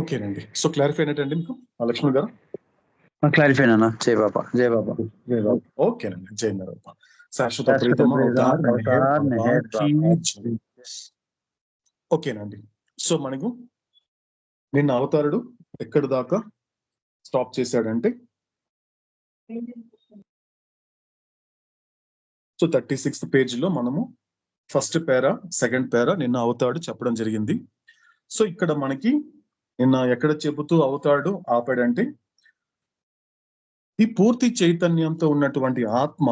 ఓకేనండి. So clarify అయినట్టండి మీకు లక్ష్మణ్ గారు? క్లారిఫై అన్న. జై బాబా, జై బాబా. ఓకేనండి. జై బాబా. శాశ్వత శాశ్వత ప్రీతమ ప్రీతమ అవతార్ అవతార్ మెహర్ బాబా. ఓకేనండి. సో మనకు నిన్న అవతారుడు ఎక్కడి దాకా స్టాప్ చేశాడంటే సో 36th పేజీలో మనము ఫస్ట్ పేరా సెకండ్ పేరా నిన్న అవతాడు చెప్పడం జరిగింది. సో ఇక్కడ మనకి నిన్న ఎక్కడ చెబుతూ అవతాడు ఆపాడంటే ఈ పూర్తి చైతన్యంతో ఉన్నటువంటి ఆత్మ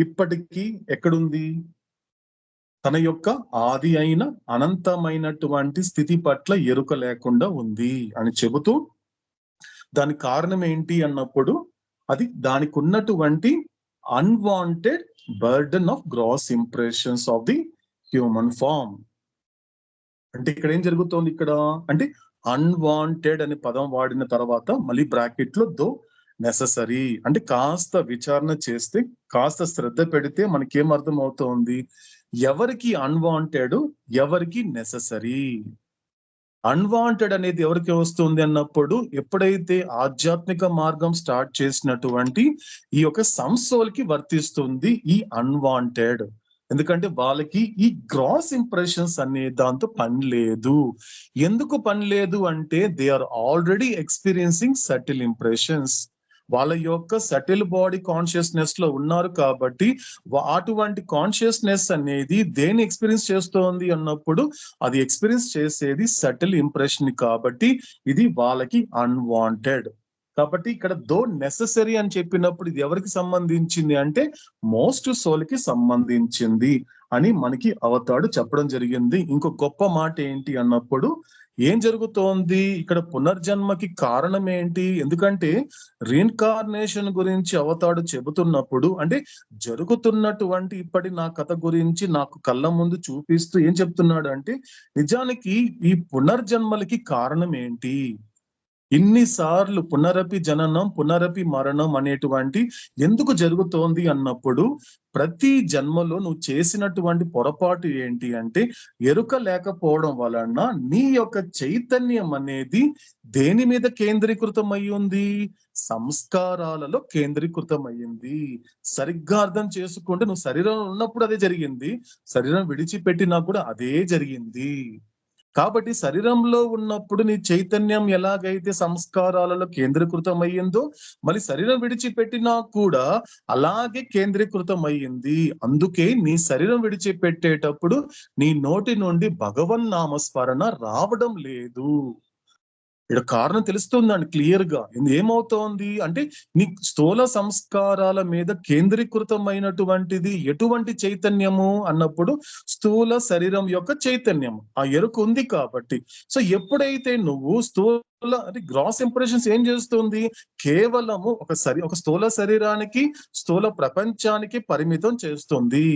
ఇప్పటికీ ఎక్కడుంది? తన యొక్క ఆది అయిన అనంతమైనటువంటి స్థితి పట్ల ఎరుక లేకుండా ఉంది అని చెబుతూ దాని కారణం ఏంటి అన్నప్పుడు అది దానికి ఉన్నటువంటి unwanted burden of gross impressions of the human form. అంటే ఇక్కడ ఏం జరుగుతోంది? ఇక్కడ అంటే అన్వాంటెడ్ అనే పదం వాడిన తర్వాత మళ్ళీ బ్రాకెట్ లో దో నెససరీ అంటే కాస్త విచారణ చేస్తే కాస్త శ్రద్ధ పెడితే మనకేం అర్థం అవుతోంది? ఎవరికి అన్వాంటెడ్, ఎవరికి నెససరీ. అన్వాంటెడ్ అనేది ఎవరికి వస్తుంది అన్నప్పుడు ఎప్పుడైతే ఆధ్యాత్మిక మార్గం స్టార్ట్ చేసినటువంటి ఈ యొక్క సంసోల్కి వర్తిస్తుంది ఈ అన్వాంటెడ్. ఎందుకంటే వాళ్ళకి ఈ గ్రాస్ ఇంప్రెషన్స్ అనే దాంతో పని లేదు. ఎందుకు పని లేదు అంటే they are already experiencing subtle impressions. వాళ్ళ యొక్క సటిల్ బాడీ కాన్షియస్నెస్ లో ఉన్నారు కాబట్టి అటువంటి కాన్షియస్నెస్ అనేది దేని ఎక్స్పీరియన్స్ చేస్తోంది అన్నప్పుడు అది ఎక్స్పీరియన్స్ చేసేది సటిల్ ఇంప్రెషన్ కాబట్టి ఇది వాళ్ళకి అన్వాంటెడ్. కాబట్టి ఇక్కడ దో నెససరీ అని చెప్పినప్పుడు ఇది ఎవరికి సంబంధించింది అంటే మోస్ట్ సోల్ కి సంబంధించింది అని మనకి అవతాడు చెప్పడం జరిగింది. ఇంకో గొప్ప మాట ఏంటి అన్నప్పుడు ఏం జరుగుతోంది ఇక్కడ? పునర్జన్మకి కారణం ఏంటి? ఎందుకంటే రీఇన్కార్నేషన్ గురించి అవతాడు చెబుతున్నప్పుడు అంటే జరుగుతున్నటువంటి ఇప్పటి నా కథ గురించి నాకు కళ్ళ ముందు చూపిస్తూ ఏం చెప్తున్నాడు అంటే నిజానికి ఈ పునర్జన్మలకి కారణం ఏంటి? ఇన్నిసార్లు పునరపి జననం పునరపి మరణం అనేటువంటి ఎందుకు జరుగుతోంది అన్నప్పుడు ప్రతి జన్మలో నువ్వు చేసినటువంటి పొరపాటు ఏంటి అంటే ఎరుక లేకపోవడం వలన నీ యొక్క చైతన్యం అనేది దేని మీద కేంద్రీకృతం అయ్యింది? సంస్కారాలలో కేంద్రీకృతం అయ్యింది. సరిగ్గా అర్థం చేసుకుంటే నువ్వు శరీరంలో ఉన్నప్పుడు అదే జరిగింది, శరీరం విడిచిపెట్టినా కూడా అదే జరిగింది. కాబట్టి శరీరంలో ఉన్నప్పుడు నీ చైతన్యం ఎలాగైతే సంస్కారాలలో కేంద్రీకృతం అయ్యిందో మళ్ళీ శరీరం విడిచిపెట్టినా కూడా అలాగే కేంద్రీకృతం అయ్యింది. అందుకే నీ శరీరం విడిచిపెట్టేటప్పుడు నీ నోటి నుండి భగవన్ నామస్మరణ రావడం లేదు. ఇక్కడ కారణం తెలుస్తుందండి క్లియర్ గా. ఏమవుతోంది అంటే నీ స్థూల సంస్కారాల మీద కేంద్రీకృతమైనటువంటిది ఎటువంటి చైతన్యము అన్నప్పుడు స్థూల శరీరం యొక్క చైతన్యం ఆ ఎరుక ఉంది కాబట్టి. సో ఎప్పుడైతే నువ్వు స్థూల అంటే గ్రాస్ ఇంప్రెషన్స్ ఏం చేస్తుంది? కేవలము ఒక స్థూల శరీరానికి స్థూల ప్రపంచానికి పరిమితం చేస్తుంది.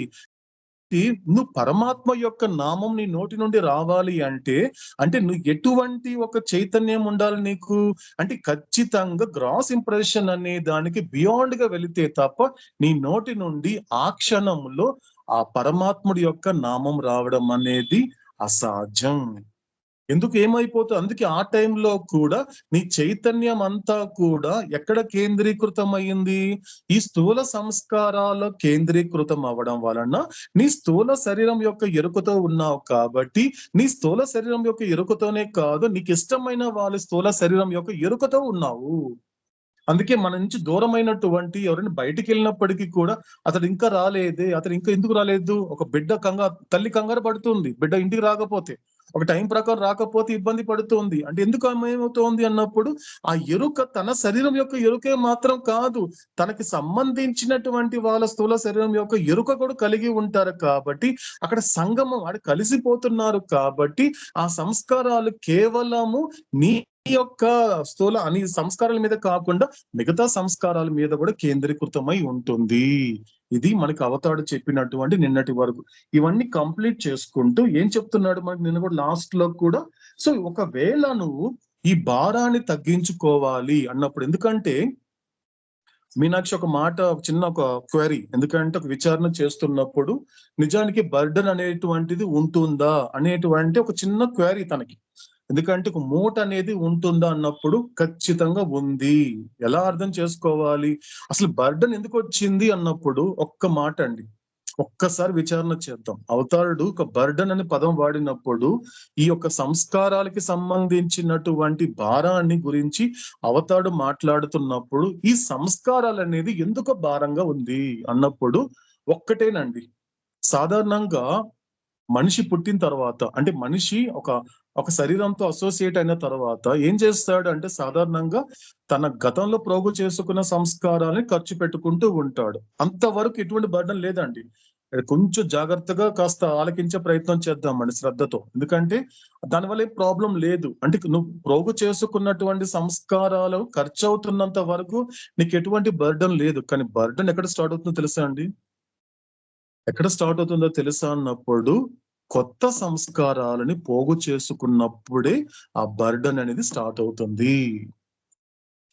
నువ్వు పరమాత్మ యొక్క నామం నీ నోటి నుండి రావాలి అంటే నువ్వు ఎటువంటి ఒక చైతన్యం ఉండాలి నీకు అంటే ఖచ్చితంగా గ్రాస్ ఇంప్రెషన్ అనే దానికి బియాండ్ గా వెళితే తప్ప నీ నోటి నుండి ఆ క్షణంలో ఆ పరమాత్ముడి యొక్క నామం రావడం అనేది అసాధ్యం. ఎందుకు ఏమైపోతుంది? అందుకే ఆ టైంలో కూడా నీ చైతన్యం అంతా కూడా ఎక్కడ కేంద్రీకృతం అయ్యింది? ఈ స్థూల సంస్కారాలు కేంద్రీకృతం అవ్వడం వలన నీ స్థూల శరీరం యొక్క ఎరుకతో ఉన్నావు కాబట్టి నీ స్థూల శరీరం యొక్క ఎరుకతోనే కాదు నీకు ఇష్టమైన వాళ్ళ స్థూల శరీరం యొక్క ఎరుకతో ఉన్నావు. అందుకే మన నుంచి దూరమైనటువంటి ఎవరైనా బయటికి వెళ్ళినప్పటికీ కూడా అతడు ఇంకా రాలేదే, అతడు ఇంకా ఎందుకు రాలేదు? ఒక బిడ్డ తల్లి కంగారు పడుతుంది బిడ్డ ఇంటికి రాకపోతే, ఒక టైం ప్రకారం రాకపోతే ఇబ్బంది పడుతుంది. అంటే ఎందుకు ఏమవుతోంది అన్నప్పుడు ఆ ఎరుక తన శరీరం యొక్క ఎరుకే మాత్రం కాదు, తనకి సంబంధించినటువంటి వాళ్ళ స్థూల శరీరం యొక్క ఎరుక కూడా కలిగి ఉంటారు కాబట్టి అక్కడ సంగమం అక్కడ కలిసిపోతున్నారు కాబట్టి ఆ సంస్కారాలు కేవలము నీ యొక్క స్థూల అని సంస్కారాల మీద కాకుండా మిగతా సంస్కారాల మీద కూడా కేంద్రీకృతమై ఉంటుంది. ఇది మనకి అవతాడు చెప్పినటువంటి నిన్నటి వరకు. ఇవన్నీ కంప్లీట్ చేసుకుంటూ ఏం చెప్తున్నాడు మనకి నిన్న కూడా లాస్ట్ లో కూడా? సో ఒకవేళ నువ్వు ఈ భారాన్ని తగ్గించుకోవాలి అన్నప్పుడు, ఎందుకంటే మీనాక్షి ఒక మాట, ఒక చిన్న ఒక క్వైరీ, ఎందుకంటే ఒక విచారణ చేస్తున్నప్పుడు నిజానికి బర్డన్ అనేటువంటిది ఉంటుందా అనేటువంటి ఒక చిన్న క్వైరీ తనకి. ఎందుకంటే ఒక మూట అనేది ఉంటుందా అన్నప్పుడు ఖచ్చితంగా ఉంది. ఎలా అర్థం చేసుకోవాలి, అసలు బర్డన్ ఎందుకు వచ్చింది అన్నప్పుడు ఒక్క మాట అండి, ఒక్కసారి విచారణ చేద్దాం. అవతారుడు ఒక బర్డన్ అనే పదం వాడినప్పుడు ఈ యొక్క సంస్కారాలకి సంబంధించినటువంటి భారాన్ని గురించి అవతారుడు మాట్లాడుతున్నప్పుడు ఈ సంస్కారాలు అనేది ఎందుకు భారంగా ఉంది అన్నప్పుడు ఒక్కటేనండి, సాధారణంగా మనిషి పుట్టిన తర్వాత, అంటే మనిషి ఒక శరీరంతో అసోసియేట్ అయిన తర్వాత ఏం చేస్తాడు అంటే సాధారణంగా తన గతంలో ప్రోగు చేసుకున్న సంస్కారాలని ఖర్చు పెట్టుకుంటూ ఉంటాడు. అంతవరకు ఎటువంటి బర్డన్ లేదండి. కొంచెం జాగ్రత్తగా కాస్త ఆలకించే ప్రయత్నం చేద్దామండి శ్రద్ధతో, ఎందుకంటే దానివల్ల ఏం ప్రాబ్లం లేదు. అంటే నువ్వు ప్రోగు చేసుకున్నటువంటి సంస్కారాలు ఖర్చు అవుతున్నంత వరకు నీకు ఎటువంటి బర్డన్ లేదు. కానీ బర్డన్ ఎక్కడ స్టార్ట్ అవుతుందో తెలుసా అండి? ఎక్కడ స్టార్ట్ అవుతుందో తెలుసా అన్నప్పుడు కొత్త సంస్కారాలని పోగు చేసుకున్నప్పుడే ఆ బర్డన్ అనేది స్టార్ట్ అవుతుంది.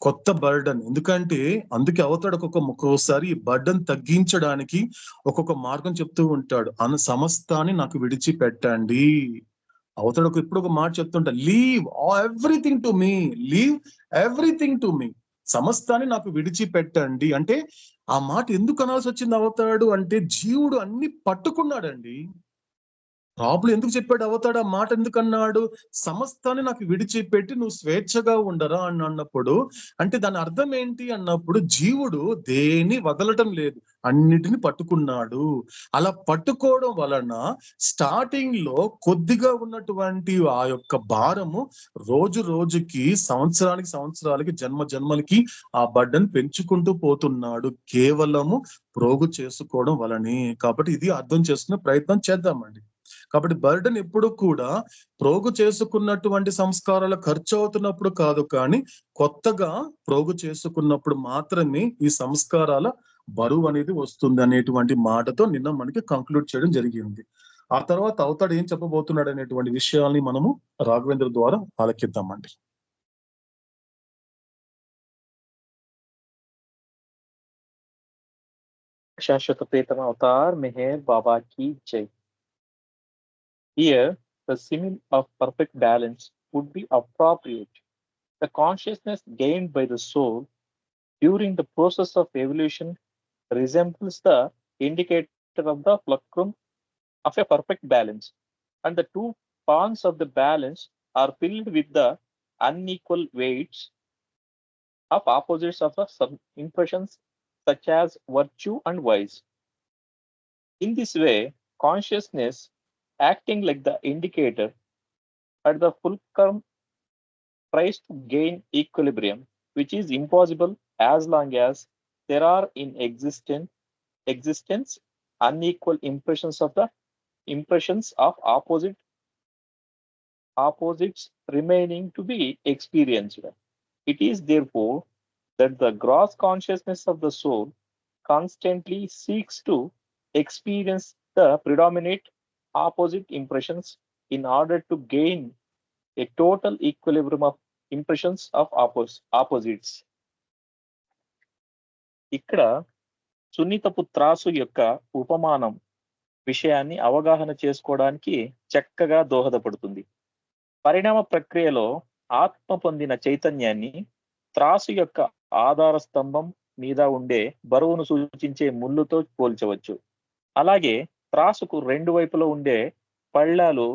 కొత్త బర్డన్. ఎందుకంటే అందుకే అవతాడు ఒక్కొక్కసారి బర్డన్ తగ్గించడానికి ఒక్కొక్క మార్గం చెప్తూ ఉంటాడు. సమస్తాన్ని నాకు విడిచిపెట్టండి. అవతాడు ఇప్పుడు ఒక మాట చెప్తుంటా, leave everything to me, leave everything to me, సమస్తాన్ని నాకు విడిచిపెట్టండి. అంటే ఆ మాట ఎందుకు అనాల్సి వచ్చింది అవతాడు అంటే జీవుడు అన్ని పట్టుకున్నాడండి. రాబులు ఎందుకు చెప్పాడు అవతాడు ఆ మాట, ఎందుకు అన్నాడు? సమస్తాన్ని నాకు విడిచిపెట్టి నువ్వు స్వేచ్ఛగా ఉండరా అని అన్నప్పుడు, అంటే దాని అర్థం ఏంటి అన్నప్పుడు జీవుడు దేన్ని వదలటం లేదు, అన్నిటిని పట్టుకున్నాడు. అలా పట్టుకోవడం వలన స్టార్టింగ్ లో కొద్దిగా ఉన్నటువంటి ఆ యొక్క భారము రోజు రోజుకి, సంవత్సరానికి సంవత్సరాలకి, జన్మ జన్మలకి ఆ బర్డన్ పెంచుకుంటూ పోతున్నాడు, కేవలము ప్రోగు చేసుకోవడం వలనే. కాబట్టి ఇది అర్థం చేసుకునే ప్రయత్నం చేద్దామండి. కాబట్టి బర్డన్ ఎప్పుడు కూడా ప్రోగు చేసుకున్నటువంటి సంస్కారాల ఖర్చు అవుతున్నప్పుడు కాదు, కానీ కొత్తగా ప్రోగు చేసుకున్నప్పుడు మాత్రమే ఈ సంస్కారాల బరువు అనేది వస్తుంది అనేటువంటి మాటతో నిన్న మనకి కంక్లూడ్ చేయడం జరిగింది. ఆ తర్వాత అవతాడు ఏం చెప్పబోతున్నాడు అనేటువంటి విషయాల్ని మనము రాఘవేంద్ర ద్వారా ఆలకిద్దామండి. శాశ్వత ప్రీతమ అవతార్ మెహర్ బాబా की जय. Here, the simile of perfect balance would be appropriate. The consciousness gained by the soul during the process of evolution resembles the indicator of the fulcrum of a perfect balance, and the two palms of the balance are filled with the unequal weights of opposites of the impressions such as virtue and vice. In this way, consciousness, acting like the indicator at the fulcrum, tries to gain equilibrium, which is impossible as long as there are in existence unequal impressions of opposites remaining to be experienced. It is therefore that the gross consciousness of the soul constantly seeks to experience the predominant opposite impressions in order to gain a total equilibrium of impressions of opposites. ఇక్కడ సున్నితపు త్రాసు యొక్క ఉపమానం విషయాన్ని అవగాహన చేసుకోవడానికి చక్కగా దోహదపడుతుంది. పరిణామ ప్రక్రియలో ఆత్మ పొందిన చైతన్యాన్ని త్రాసు యొక్క ఆధార స్తంభం మీద ఉండే బరువును సూచించే ముళ్ళుతో పోల్చవచ్చు. అలాగే త్రాసుకు రెండు వైపులో ఉండే పళ్ళాలు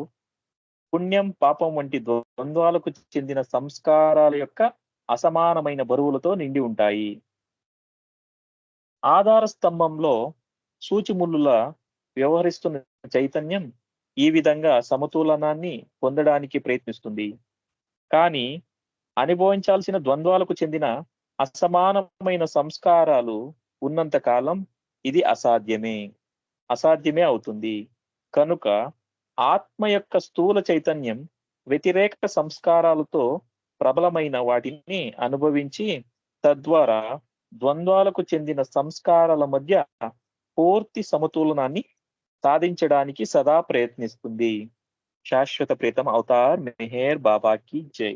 పుణ్యం పాపం వంటి ద్వంద్వాలకు చెందిన సంస్కారాల యొక్క అసమానమైన బరువులతో నిండి ఉంటాయి. ఆధార స్తంభంలో సూచిముళ్ళుల వ్యవహరిస్తున్న చైతన్యం ఈ విధంగా సమతులనాన్ని పొందడానికి ప్రయత్నిస్తుంది. కానీ అనుభవించాల్సిన ద్వంద్వాలకు చెందిన అసమానమైన సంస్కారాలు ఉన్నంత కాలం ఇది అసాధ్యమే అవుతుంది. కనుక ఆత్మ యొక్క స్థూల చైతన్యం వ్యతిరేక సంస్కారాలతో ప్రబలమైన వాటిని అనుభవించి తద్వారా ద్వంద్వాలకు చెందిన సంస్కారాల మధ్య పూర్తి సమతులనాన్ని సాధించడానికి సదా ప్రయత్నిస్తుంది. శాశ్వత ప్రీతం అవతార్ మెహర్ బాబా की जय.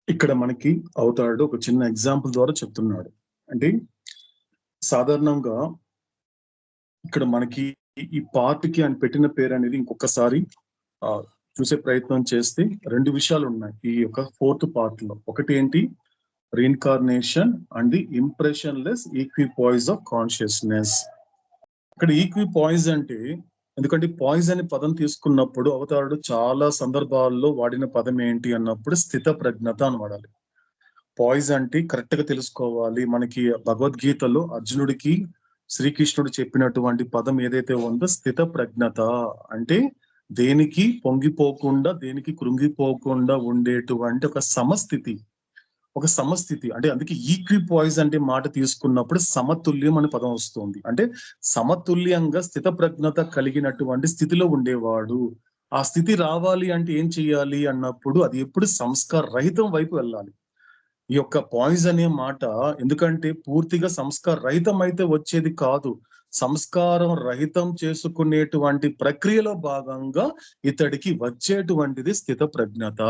ఇక్కడ మనకి అవుతాడు ఒక చిన్న ఎగ్జాంపుల్ ద్వారా చెప్తున్నాడు. అంటే సాధారణంగా ఇక్కడ మనకి ఈ పార్ట్కి అని పెట్టిన పేరు అనేది ఇంకొకసారి చూసే ప్రయత్నం చేస్తే 2 విషయాలు ఉన్నాయి ఈ యొక్క 4th పార్ట్ లో. ఒకటి ఏంటి, reincarnation and the impressionless equipoise of consciousness. ఇక్కడ ఈక్విపాయిస్ అంటే, ఎందుకంటే పాయిజ్ అనే పదం తీసుకున్నప్పుడు అవతారుడు చాలా సందర్భాల్లో వాడిన పదం ఏంటి అన్నప్పుడు స్థిత ప్రజ్ఞత అని వాడాలి. పాయిజ్ అంటే కరెక్ట్ గా తెలుసుకోవాలి. మనకి భగవద్గీతలో అర్జునుడికి శ్రీకృష్ణుడు చెప్పినటువంటి పదం ఏదైతే ఉందో స్థిత ప్రజ్ఞత అంటే దేనికి పొంగిపోకుండా దేనికి కృంగిపోకుండా ఉండేటువంటి ఒక సమస్థితి అంటే అందుకే ఈక్విపాయిజ్ అంటే మాట తీసుకున్నప్పుడు సమతుల్యం అనే పదం వస్తుంది. అంటే సమతుల్యంగా స్థిత ప్రజ్ఞత కలిగినటువంటి స్థితిలో ఉండేవాడు. ఆ స్థితి రావాలి అంటే ఏం చేయాలి అన్నప్పుడు అది ఎప్పుడు సంస్కార రహితం వైపు వెళ్ళాలి. ఈ యొక్క పాయిజ్ అనే మాట ఎందుకంటే పూర్తిగా సంస్కార రహితం అయితే వచ్చేది కాదు, సంస్కారం రహితం చేసుకునేటువంటి ప్రక్రియలో భాగంగా ఇతడికి వచ్చేటువంటిది స్థిత ప్రజ్ఞత.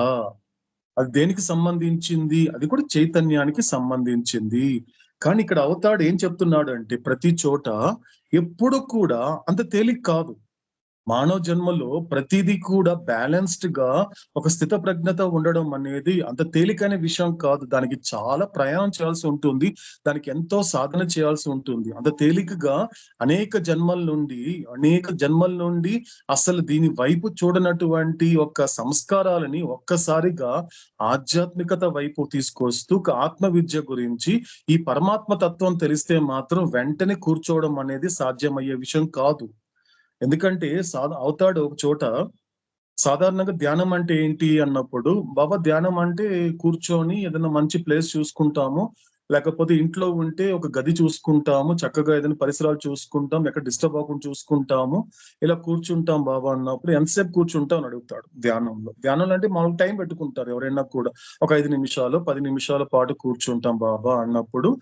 అది దేనికి సంబంధించింది? అది కూడా చైతన్యానికి సంబంధించింది. కానీ ఇక్కడ అవతాడు ఏం చెప్తున్నాడు అంటే ప్రతి చోట ఎప్పుడు కూడా అంత తేలిక కాదు. మానవ జన్మలో ప్రతిదీ కూడా బ్యాలెన్స్డ్ గా ఒక స్థిత ప్రజ్ఞత ఉండడం అనేది అంత తేలికైన విషయం కాదు. దానికి చాలా ప్రయాణం చేయాల్సి ఉంటుంది, దానికి ఎంతో సాధన చేయాల్సి ఉంటుంది. అంత తేలికగా అనేక జన్మల నుండి అసలు దీని వైపు చూడనటువంటి ఒక సంస్కారాలని ఒక్కసారిగా ఆధ్యాత్మికత వైపు తీసుకొస్తూ ఆత్మ విద్య గురించి ఈ పరమాత్మ తత్వం తెలిస్తే మాత్రం వెంటనే కూర్చోవడం అనేది సాధ్యమయ్యే విషయం కాదు. ఎందుకంటే అవుతాడు ఒక చోట సాధారణంగా ధ్యానం అంటే ఏంటి అన్నప్పుడు, బాబా ధ్యానం అంటే కూర్చొని ఏదైనా మంచి ప్లేస్ చూసుకుంటాము, లేకపోతే ఇంట్లో ఉంటే ఒక గది చూసుకుంటాము, చక్కగా ఏదైనా పరిసరాలు చూసుకుంటాం, ఎక్కడ డిస్టర్బ్ అవ్వకుండా చూసుకుంటాము, ఇలా కూర్చుంటాం బాబా అన్నప్పుడు ఎంతసేపు కూర్చుంటాం అని అడుగుతాడు. ధ్యానంలో అంటే మామూలు టైం పెట్టుకుంటారు ఎవరైనా కూడా, ఒక 5 నిమిషాలు 10 నిమిషాల పాటు కూర్చుంటాం బాబా అన్నప్పుడు,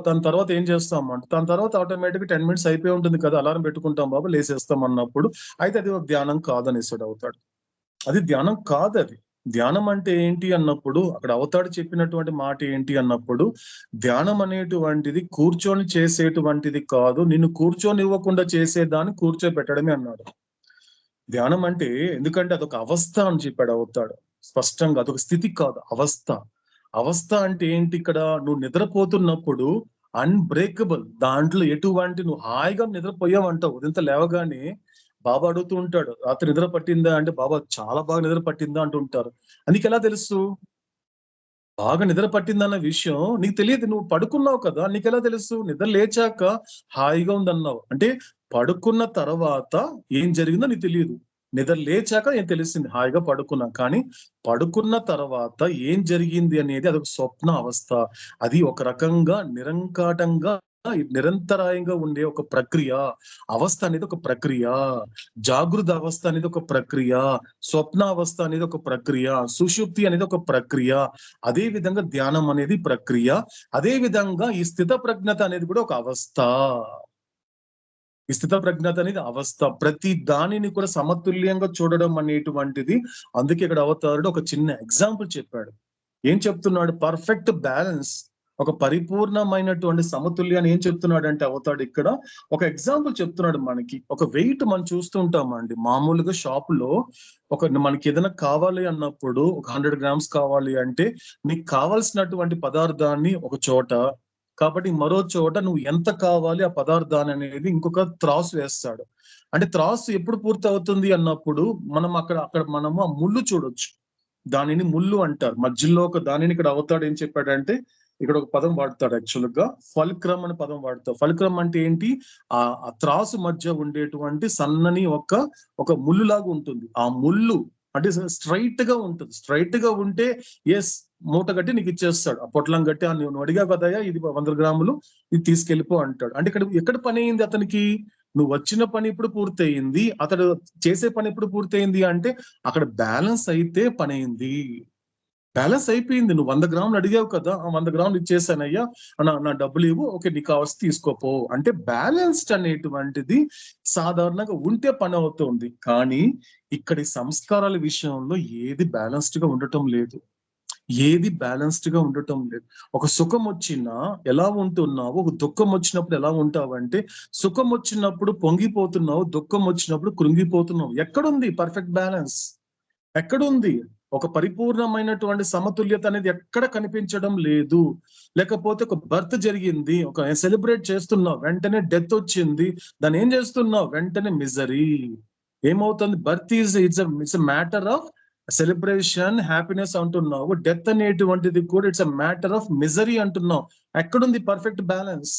దాని తర్వాత ఏం చేస్తాం అంటే దాని తర్వాత ఆటోమేటిక్ 10 మినిట్స్ అయిపోయి ఉంటుంది కదా, అలారం పెట్టుకుంటాం బాబా లేసేస్తాం అన్నప్పుడు, అయితే అది ఒక ధ్యానం కాదనేసాడు అవుతాడు. అది ధ్యానం కాదు. అది ధ్యానం అంటే ఏంటి అన్నప్పుడు అక్కడ అవతాడు చెప్పినటువంటి మాట ఏంటి అన్నప్పుడు, ధ్యానం అనేటువంటిది కూర్చొని చేసేటువంటిది కాదు, నిన్ను కూర్చొని ఇవ్వకుండా చేసేదాన్ని కూర్చోబెట్టడమే అన్నాడు. ధ్యానం అంటే ఎందుకంటే అదొక అవస్థ అని చెప్పాడు అవతాడు స్పష్టంగా. అదొక స్థితి కాదు, అవస్థ అంటే ఏంటి? ఇక్కడ నువ్వు నిద్రపోతున్నప్పుడు అన్బ్రేకబుల్, దాంట్లో ఎటువంటి నువ్వు హాయిగా నిద్రపోయావంటావు. ఉదయంతో లేవగానే బాబా అడుగుతూ ఉంటాడు, రాత్రి నిద్ర పట్టిందా అంటే, బాబా చాలా బాగా నిద్ర పట్టిందా అంటుంటారు. నీకు ఎలా తెలుసు బాగా నిద్ర పట్టిందన్న విషయం? నీకు తెలియదు, నువ్వు పడుకున్నావు కదా, నీకెలా తెలుసు? నిద్ర లేచాక హాయిగా ఉందన్నావు అంటే పడుకున్న తర్వాత ఏం జరిగిందో నీకు తెలియదు, నిద్ర లేచాక ఏం తెలిసింది హాయిగా పడుకున్నా. కానీ పడుకున్న తర్వాత ఏం జరిగింది అనేది అదొక స్వప్న అవస్థ. అది ఒక రకంగా నిరంకాటంగా నిరంతరాయంగా ఉండే ఒక ప్రక్రియ. అవస్థ అనేది ఒక ప్రక్రియ, జాగృత అవస్థ అనేది ఒక ప్రక్రియ, స్వప్న అవస్థ అనేది ఒక ప్రక్రియ, సుషుప్తి అనేది ఒక ప్రక్రియ, అదే విధంగా ధ్యానం అనేది ప్రక్రియ, అదే విధంగా ఈ స్థిత ప్రజ్ఞత అనేది కూడా ఒక అవస్థ. ఈ స్థిత ప్రజ్ఞత అనేది అవస్థ. ప్రతి దానిని కూడా సమతుల్యంగా చూడడం అనేటువంటిది. అందుకే ఇక్కడ అవతారుడు ఒక చిన్న ఎగ్జాంపుల్ చెప్పాడు. ఏం చెప్తున్నాడు? పర్ఫెక్ట్ బ్యాలెన్స్, ఒక పరిపూర్ణమైనటువంటి సమతుల్యాన్ని ఏం చెప్తున్నాడు అంటే అవతాడు ఇక్కడ ఒక ఎగ్జాంపుల్ చెప్తున్నాడు. మనకి ఒక వెయిట్ మనం చూస్తుంటామండి మామూలుగా షాపులో. మనకి ఏదైనా కావాలి అన్నప్పుడు ఒక 100 గ్రామ్స్ కావాలి అంటే నీకు కావాల్సినటువంటి పదార్థాన్ని ఒక చోట, కాబట్టి మరో చోట నువ్వు ఎంత కావాలి ఆ పదార్థాన్ని అనేది ఇంకొక త్రాసు వేస్తాడు. అంటే త్రాసు ఎప్పుడు పూర్తి అవుతుంది అన్నప్పుడు మనం అక్కడ మనము ఆ ముళ్ళు చూడొచ్చు, దానిని ముళ్ళు అంటారు. మధ్యలో ఒక దానిని ఇక్కడ అవతాడు ఏం చెప్పాడంటే, ఇక్కడ ఒక పదం వాడతాడు యాక్చువల్ గా, ఫల్క్రమ్ అనే పదం వాడతాడు. ఫల్క్రమ్ అంటే ఏంటి? ఆ త్రాసు మధ్య ఉండేటువంటి సన్నని ఒక ముళ్ళు లాగా ఉంటుంది. ఆ ముళ్ళు అంటే స్ట్రైట్ గా ఉంటుంది. స్ట్రైట్ గా ఉంటే ఎస్ మూట గట్టి నీకు ఇచ్చేస్తాడు. ఆ పొట్లం గట్టి నువ్వు అడిగావు కదయ్యా ఇది 100 గ్రాములు ఇది తీసుకెళ్ళిపో అంటాడు. అంటే ఎక్కడ పని అయింది అతనికి? నువ్వు వచ్చిన పని ఇప్పుడు పూర్తయింది, అతడు చేసే పని ఎప్పుడు పూర్తయింది అంటే అక్కడ బ్యాలెన్స్ అయితే పని అయింది, బ్యాలెన్స్ అయిపోయింది. నువ్వు 100 గ్రాములు అడిగావు కదా, 100 గ్రాములు ఇచ్చేసానయ్యా, నా డబ్బులు ఇవ్వు, ఓకే నీకు కావాల్సి తీసుకోపో అంటే బ్యాలెన్స్డ్ అనేటువంటిది సాధారణంగా ఉంటే పని అవుతుంది. కానీ ఇక్కడి సంస్కారాల విషయంలో ఏది బ్యాలెన్స్డ్ గా ఉండటం లేదు. ఏది బ్యాలెన్స్డ్ గా ఉండటం లేదు. ఒక సుఖం వచ్చినా ఎలా ఉంటున్నావు, ఒక దుఃఖం వచ్చినప్పుడు ఎలా ఉంటావు అంటే, సుఖం వచ్చినప్పుడు పొంగిపోతున్నావు, దుఃఖం వచ్చినప్పుడు కృంగిపోతున్నావు. ఎక్కడుంది పర్ఫెక్ట్ బ్యాలెన్స్? ఎక్కడుంది? ఒక పరిపూర్ణమైనటువంటి సమతుల్యత అనేది ఎక్కడ కనిపించడం లేదు. లేకపోతే ఒక బర్త్ జరిగింది, ఒక సెలబ్రేట్ చేస్తున్నావు, వెంటనే డెత్ వచ్చింది, దాన్ని ఏం చేస్తున్నావు? వెంటనే మిజరీ. ఏమవుతుంది? Birth it's matter of celebration, happiness అంటున్నావు. డెత్ అనేటువంటిది కూడా it's a matter of misery అంటున్నావు. ఎక్కడుంది పర్ఫెక్ట్ బ్యాలెన్స్?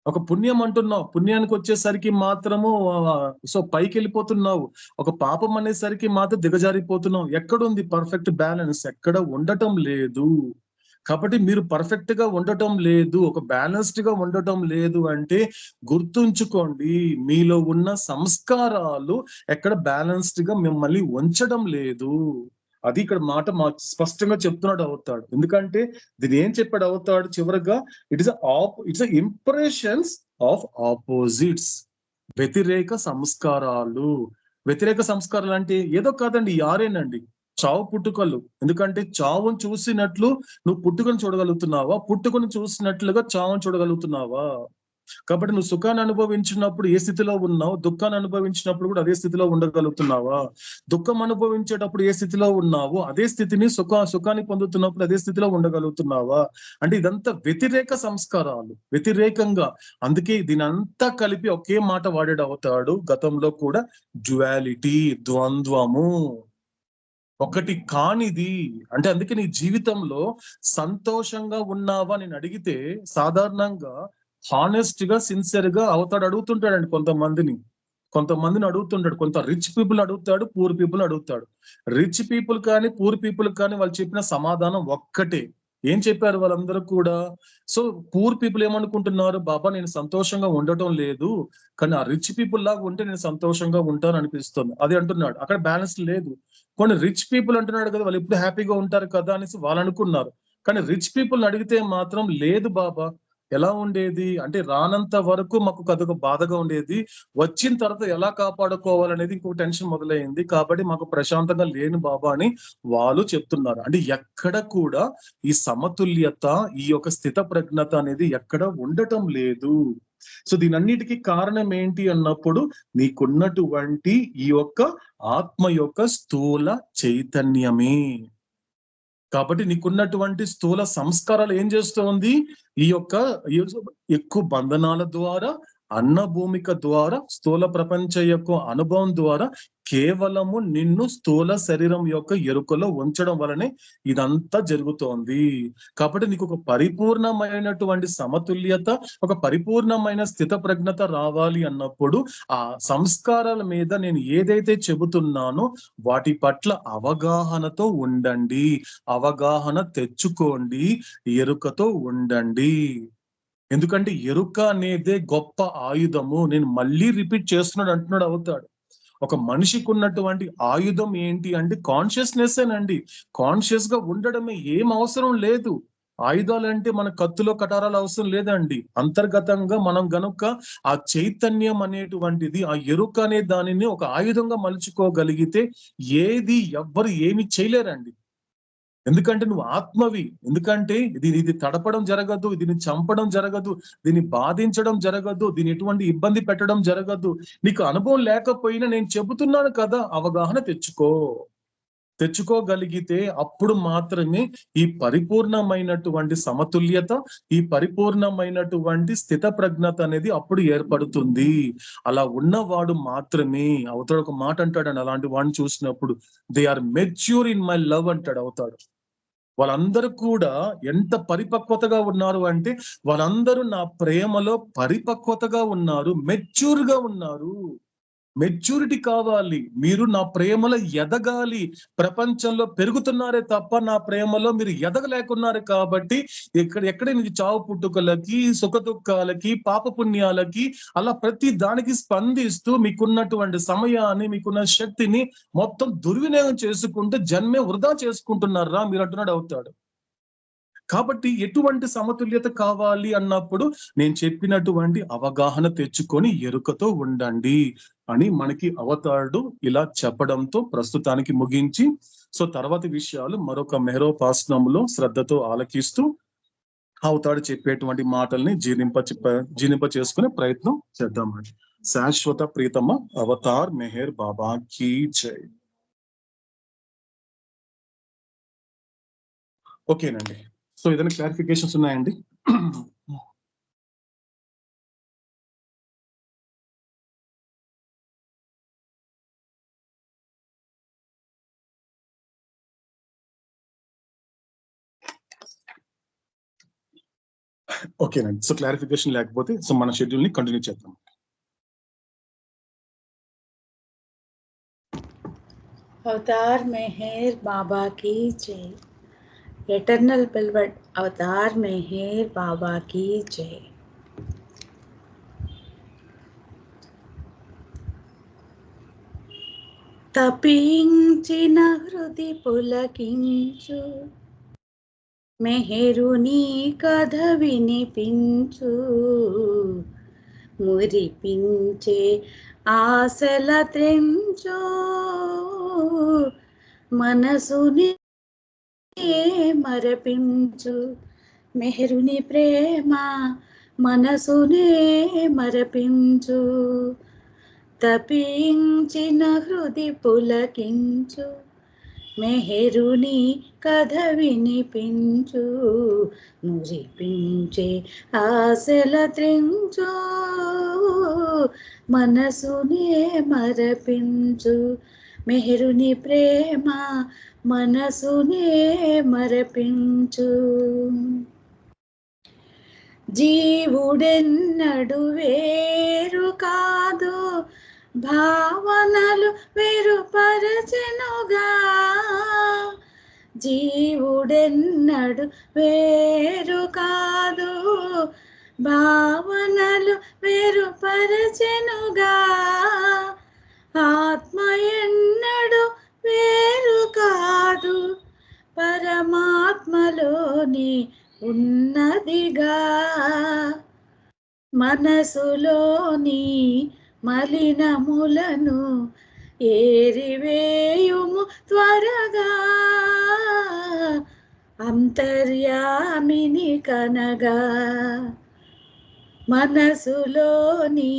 ఒక పుణ్యం అంటున్నావు, పుణ్యానికి వచ్చేసరికి మాత్రము సో పైకి వెళ్ళిపోతున్నావు. ఒక పాపం అనేసరికి మాత్రం దిగజారిపోతున్నావు. ఎక్కడుంది పర్ఫెక్ట్ బ్యాలెన్స్? ఎక్కడ ఉండటం లేదు. కాబట్టి మీరు పర్ఫెక్ట్ గా ఉండటం లేదు, ఒక బ్యాలెన్స్డ్ గా ఉండటం లేదు అంటే గుర్తుంచుకోండి, మీలో ఉన్న సంస్కారాలు ఎక్కడ బ్యాలెన్స్డ్ గా మిమ్మల్ని ఉంచడం లేదు. అది ఇక్కడ మాట స్పష్టంగా చెప్తున్నాడు అవుతాడు. ఎందుకంటే దీని ఏం చెప్పాడు అవుతాడు చివరిగా? It's impressions of opposites. వ్యతిరేక సంస్కారాలు. వ్యతిరేక సంస్కారాలు అంటే ఏదో కాదండి, యారేనండి, చావు పుట్టుకలు. ఎందుకంటే చావును చూసినట్లు నువ్వు పుట్టుకను చూడగలుగుతున్నావా? పుట్టుకను చూసినట్లుగా చావును చూడగలుగుతున్నావా? కాబట్టి నువ్వు సుఖాన్ని అనుభవించినప్పుడు ఏ స్థితిలో ఉన్నావు, దుఃఖాన్ని అనుభవించినప్పుడు కూడా అదే స్థితిలో ఉండగలుగుతున్నావా? దుఃఖం అనుభవించేటప్పుడు ఏ స్థితిలో ఉన్నావు, అదే స్థితిని సుఖాన్ని పొందుతున్నప్పుడు అదే స్థితిలో ఉండగలుగుతున్నావా? అంటే ఇదంతా వ్యతిరేక సంస్కారాలు, వ్యతిరేకంగా. అందుకే దీని అంతా కలిపి ఒకే మాట వాడాడు అవుతాడు గతంలో కూడా, డ్యువాలిటీ, ద్వంద్వము, ఒకటి కానిది. అంటే అందుకే నీ జీవితంలో సంతోషంగా ఉన్నావా నేను అడిగితే, సాధారణంగా హానెస్ట్ గా సిన్సియర్ గా అవుతాడు అడుగుతుంటాడండి కొంతమందిని అడుగుతుంటాడు. కొంత రిచ్ పీపుల్ అడుగుతాడు, పూర్ పీపుల్ అడుగుతాడు. రిచ్ పీపుల్ కానీ పూర్ పీపుల్ కానీ వాళ్ళు చెప్పిన సమాధానం ఒక్కటే. ఏం చెప్పారు వాళ్ళందరూ కూడా? సో పూర్ పీపుల్ ఏమనుకుంటున్నారు? బాబా నేను సంతోషంగా ఉండటం లేదు, కానీ ఆ రిచ్ పీపుల్ లాగా ఉంటే నేను సంతోషంగా ఉంటాను అనిపిస్తుంది. అది అంటున్నాడు. అక్కడ బ్యాలెన్స్ లేదు. కొన్ని రిచ్ పీపుల్ అంటున్నాడు కదా, వాళ్ళు ఎప్పుడు హ్యాపీగా ఉంటారు కదా అనేసి వాళ్ళు అనుకున్నారు. కానీ రిచ్ పీపుల్ అడిగితే మాత్రం లేదు బాబా, ఎలా ఉండేది అంటే రానంత వరకు మాకు అదొక బాధగా ఉండేది, వచ్చిన తర్వాత ఎలా కాపాడుకోవాలనేది ఇంకొక టెన్షన్ మొదలైంది, కాబట్టి మాకు ప్రశాంతంగా లేను బాబా అని వాళ్ళు చెప్తున్నారు. అంటే ఎక్కడ కూడా ఈ సమతుల్యత, ఈ యొక్క స్థిత ప్రజ్ఞత అనేది ఎక్కడ ఉండటం లేదు. సో దీనన్నిటికీ కారణం ఏంటి అన్నప్పుడు, నీకున్నటువంటి ఈ యొక్క ఆత్మ యొక్క స్థూల చైతన్యమే. కాబట్టి నీకున్నటువంటి స్థూల సంస్కారాలు ఏం చేస్తోంది? ఈ యొక్క ఎక్కువ బంధనాల ద్వారా, అన్న భూమిక ద్వారా, స్థూల ప్రపంచ యొక్క అనుభవం ద్వారా కేవలము నిన్ను స్థూల శరీరం యొక్క ఎరుకలో ఉంచడం వలనే ఇదంతా జరుగుతోంది. కాబట్టి నీకు ఒక పరిపూర్ణమైనటువంటి సమతుల్యత, ఒక పరిపూర్ణమైన స్థిత ప్రజ్ఞత రావాలి అన్నప్పుడు ఆ సంస్కారాల మీద నేను ఏదైతే చెబుతున్నానో వాటి పట్ల అవగాహనతో ఉండండి, అవగాహన తెచ్చుకోండి, ఎరుకతో ఉండండి. ఎందుకంటే ఎరుక అనేదే గొప్ప ఆయుధము. నేను మళ్ళీ రిపీట్ చేస్తున్నాడు అంటున్నాడు అవుతాడు. ఒక మనిషికి ఉన్నటువంటి ఆయుధం ఏంటి అంటే కాన్షియస్నెస్ ఏనండి. కాన్షియస్ గా ఉండడమే, ఏం అవసరం లేదు. ఆయుధాలంటే మన కత్తులో కటారాలు అవసరం లేదండి. అంతర్గతంగా మనం గనుక ఆ చైతన్యం అనేటువంటిది, ఆ ఎరుక అనే దానిని ఒక ఆయుధంగా మలుచుకోగలిగితే ఏది ఎవ్వరు ఏమి చేయలేరండి. ఎందుకంటే నువ్వు ఆత్మవి. ఎందుకంటే ఇది తడపడం జరగదు, దీన్ని చంపడం జరగదు, దీన్ని బాధించడం జరగదు, దీన్ని ఎటువంటి ఇబ్బంది పెట్టడం జరగదు. నీకు అనుభవం లేకపోయినా నేను చెబుతున్నాను కదా, అవగాహన తెచ్చుకోగలిగితే అప్పుడు మాత్రమే ఈ పరిపూర్ణమైనటువంటి సమతుల్యత, ఈ పరిపూర్ణమైనటువంటి స్థిత ప్రజ్ఞత అనేది అప్పుడు ఏర్పడుతుంది. అలా ఉన్నవాడు మాత్రమే అవుతాడు. ఒక మాట అంటాడు అలాంటి వాడిని చూసినప్పుడు, they are mature in my love అంటాడు అవుతాడు. వాళ్ళందరూ కూడా ఎంత పరిపక్వతగా ఉన్నారు అంటే, వాళ్ళందరూ నా ప్రేమలో పరిపక్వతగా ఉన్నారు, మెచ్యూర్ గా ఉన్నారు. మెచ్యూరిటీ కావాలి. మీరు నా ప్రేమలో ఎదగాలి. ప్రపంచంలో పెరుగుతున్నారే తప్ప నా ప్రేమలో మీరు ఎదగలేకున్నారు. కాబట్టి ఎక్కడ నుంచి చావు పుట్టుకలకి, సుఖ దుఃఖాలకి, పాప పుణ్యాలకి అలా ప్రతి దానికి స్పందిస్తూ మీకున్నటువంటి సమయాన్ని, మీకున్న శక్తిని మొత్తం దుర్వినియోగం చేసుకుంటూ జన్మే వృధా చేసుకుంటున్నారా మీరు అంటున్నాడు అవుతాడు. కాబట్టి ఎటువంటి సమతుల్యత కావాలి అన్నప్పుడు నేను చెప్పినటువంటి అవగాహన తెచ్చుకొని ఎరుకతో ఉండండి అని మనకి అవతారుడు ఇలా చెప్పడంతో ప్రస్తుతానికి ముగించి, సో తర్వాతి విషయాలు మరొక మెహరోపాసనంలో శ్రద్ధతో ఆలకిస్తూ అవతాడు చెప్పేటువంటి మాటల్ని జీర్ణింప చేసుకునే ప్రయత్నం చేద్దామండి. శాశ్వత ప్రీతమ అవతార్ మెహర్ బాబా కీ జై. ఓకేనండి. సో ఏదైనా క్లారిఫికేషన్స్ ఉన్నాయండి? ఓకేనండి. సో క్లారిఫికేషన్ లేకపోతే సో మన షెడ్యూల్ ని కంటిన్యూ చేద్దాం. अवतार मेहर बाबा की जय. एटर्नल बेलवर्ड अवतार मेहर बाबा की जय. తపించిన హృది పులకించు, మెహరుని కథ వినిపించు, మురిపించే ఆశల త్రెంచు, మనసుని మరపించు, మెహరుని ప్రేమ మనసునే మరపించు. తపించిన హృది పులకించు, మెహరుని కథ వినిపించు, మురిపించే ఆశల త్రెంచు, మనసునే మరపించు, మెహరుని ప్రేమ మనసునే మరపించు. జీవుడెన్నడు వేరు కాదు, భావనలు వేరుపరచెనుగా. జీవుడెన్నడు వేరు కాదు, భావనలు వేరుపరచెనుగా. ఆత్మ ఎన్నడు వేరు కాదు, పరమాత్మలోని ఉన్నదిగా. మనసులోని మలినములను ఏరివేయుము త్వరగా, అంతర్యామిని కనగా. మనసులోని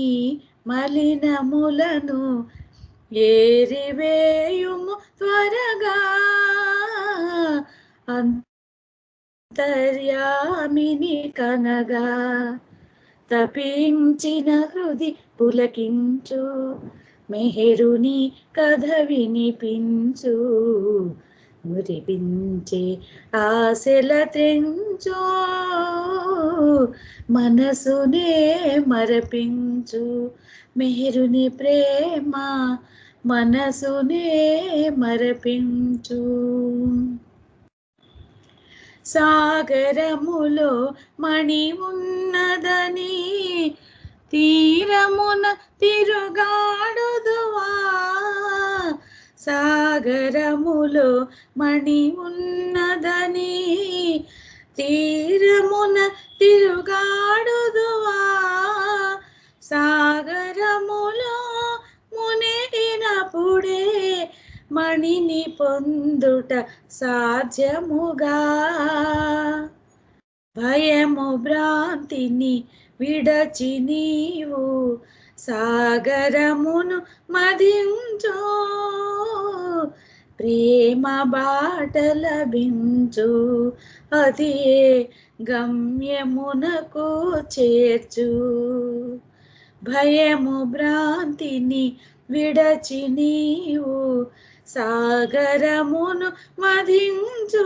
మలినములను ఏరివేయుము త్వరగా, అంతర్యామిని కనగా. తపించిన హృది పులకించు, మెహరుని కథ వినిపించు, మురిపించే ఆశల త్రెంచు, మనసునే మరపించు, మెహరుని ప్రేమ మనసునే మరపించు. సాగరములో మణి ఉన్నదని తీరమున తిరుగాడుదువా. సాగరములో మణి ఉన్నదని తీరమున తిరుగాడుదువా. సాగరములో మునిగినప్పుడే మణిని పొందుట సాధ్యముగా. భయము భ్రాంతిని విడచి నీవు సాగరమును మదించు, ప్రేమ బాట లభించు, అది గమ్యమునకు చేర్చు. భయము భ్రాంతిని విడచి నీవు సాగరమును మదించు,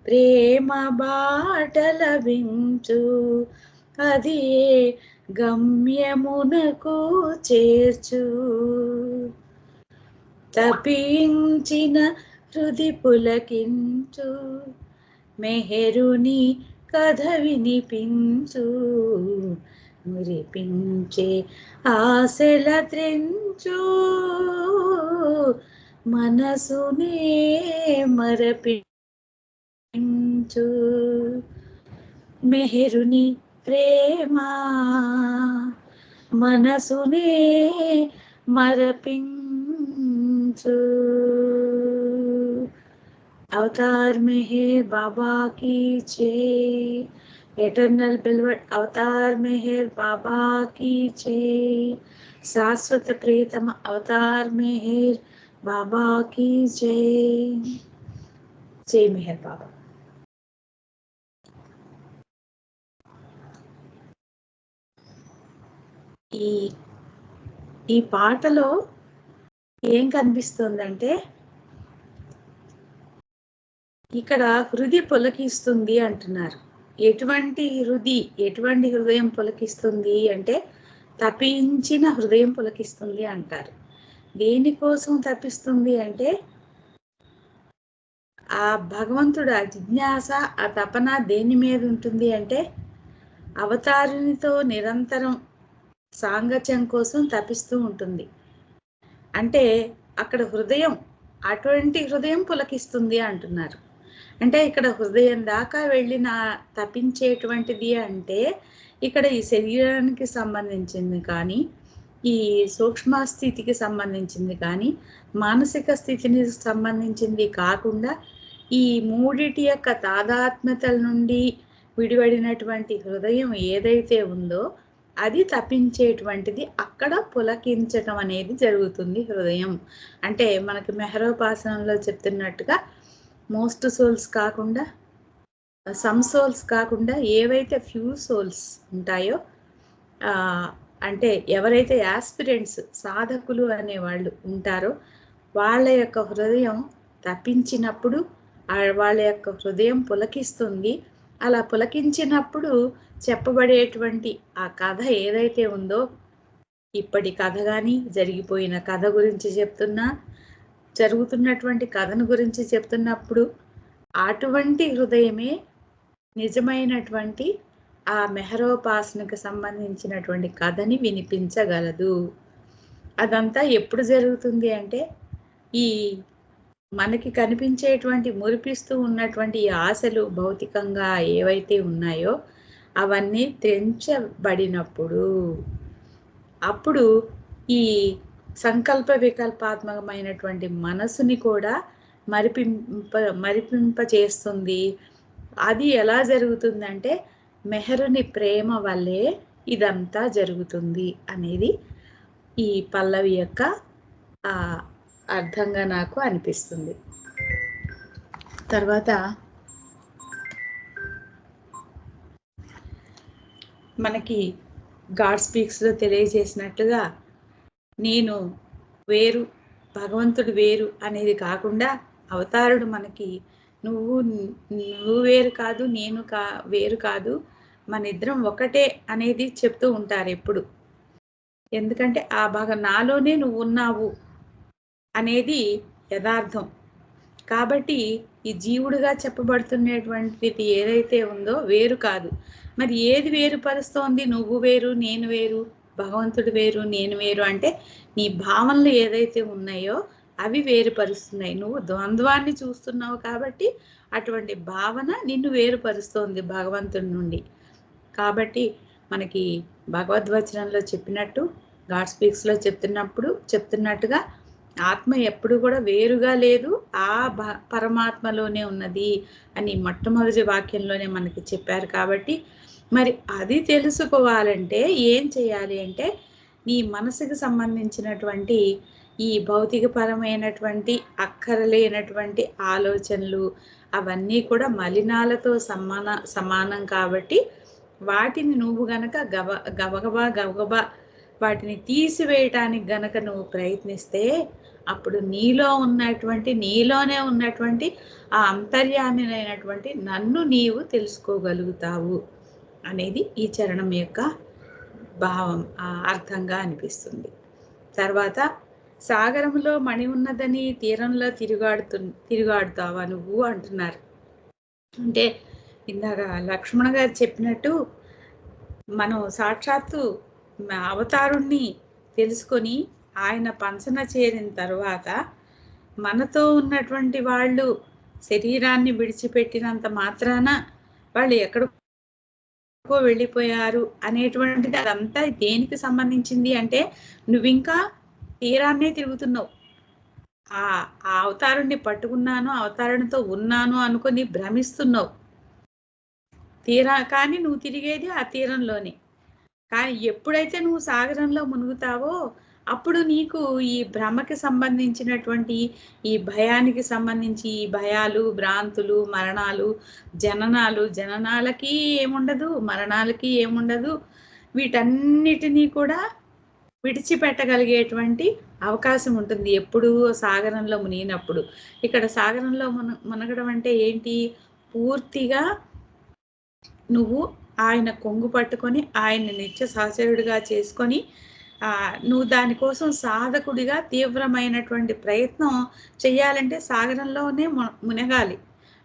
ప్రేమ బాట లభించు, అది గమ్యమునకు చేర్చు. తపించిన హృది పులకించు, మెహరుని కథ వినిపించు, మురిపించే ఆశల త్రెంచు, మనసునే మరపించు. మరిపించు మెహరుని ప్రేమ మనసునే మరపించు अवतार मेहर बाबा की जय एटर्नल बिलवर्ड अवतार मेहर बाबा की जय शाश्वत प्रियतम अवतार मेहर बाबा की जय जय मेहर बाबा ఈ పాటలో ఏం కనిపిస్తుందంటే ఇక్కడ హృది పులకిస్తుంది అంటున్నారు. ఎటువంటి హృదయం పులకిస్తుంది అంటే తపించిన హృదయం పులకిస్తుంది అంటారు. దేనికోసం తపిస్తుంది అంటే ఆ భగవంతుడు ఆ జిజ్ఞాస ఆ తపన దేని మీద ఉంటుంది అంటే అవతారునితో నిరంతరం సాంగత్యం కోసం తపిస్తూ ఉంటుంది. అంటే అక్కడ హృదయం అటువంటి హృదయం పులకిస్తుంది అంటున్నారు. అంటే ఇక్కడ హృదయం దాకా వెళ్ళిన తపించేటువంటిది అంటే ఇక్కడ ఈ శరీరానికి సంబంధించింది కానీ ఈ సూక్ష్మ స్థితికి సంబంధించింది కానీ మానసిక స్థితిని సంబంధించింది కాకుండా ఈ మూడిటి యొక్క తాదాత్మ్యతల నుండి విడివడినటువంటి హృదయం ఏదైతే ఉందో అది తపించేటువంటిది, అక్కడ పులకించటం అనేది జరుగుతుంది హృదయం. అంటే మనకి మెహరోపాసనంలో చెప్తున్నట్టుగా మోస్ట్ సోల్స్ కాకుండా సమ్ సోల్స్ కాకుండా ఏవైతే ఫ్యూ సోల్స్ ఉంటాయో అంటే ఎవరైతే యాస్పిరెంట్స్ సాధకులు అనేవాళ్ళు ఉంటారో వాళ్ళ యొక్క హృదయం తప్పించినప్పుడు వాళ్ళ యొక్క హృదయం పులకిస్తుంది. అలా పులకించినప్పుడు చెప్పబడేటువంటి ఆ కథ ఏదైతే ఉందో ఇప్పటి కథ కానీ జరిగిపోయిన కథ గురించి చెప్తున్నా జరుగుతున్నటువంటి కథను గురించి చెప్తున్నప్పుడు అటువంటి హృదయమే నిజమైనటువంటి ఆ మెహరోపాసనకు సంబంధించినటువంటి కథని వినిపించగలదు. అదంతా ఎప్పుడు జరుగుతుంది అంటే ఈ మనకి కనిపించేటువంటి మురిపిస్తూ ఉన్నటువంటి ఆశలు భౌతికంగా ఏవైతే ఉన్నాయో అవన్నీ తెంచబడినప్పుడు అప్పుడు ఈ సంకల్ప వికల్పాత్మకమైనటువంటి మనసుని కూడా మరిపింపచేస్తుంది. అది ఎలా జరుగుతుందంటే మెహరుని ప్రేమ వల్లే ఇదంతా జరుగుతుంది అనేది ఈ పల్లవి యొక్క అర్థంగా నాకు అనిపిస్తుంది. తర్వాత మనకి గాడ్ స్పీక్స్లో తెలియజేసినట్టుగా నేను వేరు భగవంతుడు వేరు అనేది కాకుండా అవతారుడు మనకి నువ్వు వేరు కాదు నేను వేరు కాదు మన ఇద్దరం ఒకటే అనేది చెప్తూ ఉంటారు ఎప్పుడు. ఎందుకంటే ఆ నాలోనే నువ్వు ఉన్నావు అనేది యథార్థం. కాబట్టి ఈ జీవుడుగా చెప్పబడుతున్నటువంటిది ఏదైతే ఉందో వేరు కాదు. మరి ఏది వేరుపరుస్తోంది? నువ్వు వేరు నేను వేరు భగవంతుడు వేరు నేను వేరు అంటే నీ భావనలు ఏదైతే ఉన్నాయో అవి వేరుపరుస్తున్నాయి. నువ్వు ద్వంద్వాన్ని చూస్తున్నావు కాబట్టి అటువంటి భావన నిన్ను వేరుపరుస్తోంది భగవంతుడి నుండి. కాబట్టి మనకి భగవద్వచనంలో చెప్పినట్టు గాడ్ స్పీక్స్లో చెప్తున్నట్టుగా ఆత్మ ఎప్పుడు కూడా వేరుగా లేదు, ఆ పరమాత్మలోనే ఉన్నది అని మొట్టమొదటి వాక్యంలోనే మనకి చెప్పారు. కాబట్టి మరి అది తెలుసుకోవాలంటే ఏం చేయాలి అంటే నీ మనసుకు సంబంధించినటువంటి ఈ భౌతికపరమైనటువంటి అక్కరలేనటువంటి ఆలోచనలు అవన్నీ కూడా మలినాలతో సమానం. కాబట్టి వాటిని నువ్వు గనక గబగబా వాటిని తీసివేయటానికి గనక నువ్వు ప్రయత్నిస్తే అప్పుడు నీలోనే ఉన్నటువంటి ఆ అంతర్యామినైనటువంటి నన్ను నీవు తెలుసుకోగలుగుతావు అనేది ఈ చరణం యొక్క భావం అర్థంగా అనిపిస్తుంది. తర్వాత సాగరంలో మణి ఉన్నదని తీరంలో తిరుగాడుతావా నువ్వు అంటున్నారు. అంటే ఇందాక లక్ష్మణ గారు చెప్పినట్టు మనం సాక్షాత్తు అవతారుణ్ణి తెలుసుకొని ఆయన పంచన చేరిన తర్వాత మనతో ఉన్నటువంటి వాళ్ళు శరీరాన్ని విడిచిపెట్టినంత మాత్రాన వాళ్ళు ఎక్కడికో వెళ్ళిపోయారు అనేటువంటిది అదంతా దేనికి సంబంధించింది అంటే నువ్వు ఇంకా తీరాన్నే తిరుగుతున్నావు. ఆ అవతారుణ్ణి పట్టుకున్నాను, అవతారునితో ఉన్నాను అనుకుని భ్రమిస్తున్నావు. కానీ నువ్వు తిరిగేది ఆ తీరంలోనే. కానీ ఎప్పుడైతే నువ్వు సాగరంలో మునుగుతావో అప్పుడు నీకు ఈ భ్రమకి సంబంధించినటువంటి ఈ భయానికి సంబంధించి ఈ భయాలు, భ్రాంతులు, మరణాలు, జననాలకి ఏముండదు, మరణాలకి ఏముండదు. వీటన్నిటినీ కూడా విడిచిపెట్టగలిగేటువంటి అవకాశం ఉంటుంది ఎప్పుడు సాగరంలో మునిగినప్పుడు. ఇక్కడ సాగరంలో మునగడం అంటే ఏంటి? పూర్తిగా నువ్వు ఆయన కొంగు పట్టుకొని ఆయన్ని నిత్య సహచరుడిగా చేసుకొని నువ్వు దానికోసం సాధకుడిగా తీవ్రమైనటువంటి ప్రయత్నం చేయాలంటే సాగరంలోనే మునగాలి.